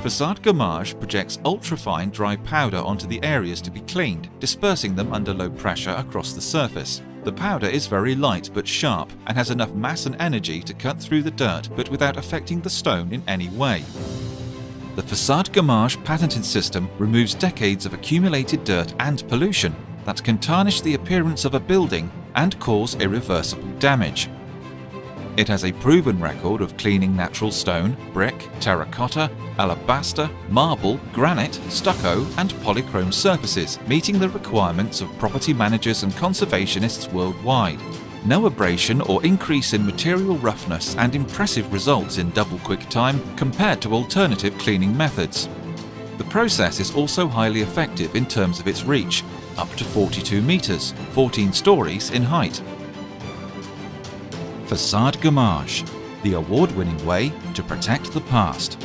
Facade gommage projects ultrafine dry powder onto the areas to be cleaned, dispersing them under low pressure across the surface. The powder is very light but sharp and has enough mass and energy to cut through the dirt but without affecting the stone in any way. The facade gommage patented system removes decades of accumulated dirt and pollution that can tarnish the appearance of a building and cause irreversible damage. It has a proven record of cleaning natural stone, brick, terracotta, alabaster, marble, granite, stucco and polychrome surfaces, meeting the requirements of property managers and conservationists worldwide. No abrasion or increase in material roughness and impressive results in double quick time compared to alternative cleaning methods. The process is also highly effective in terms of its reach, up to 42 meters, 14 stories in height. Facade gommage, the award-winning way to protect the past.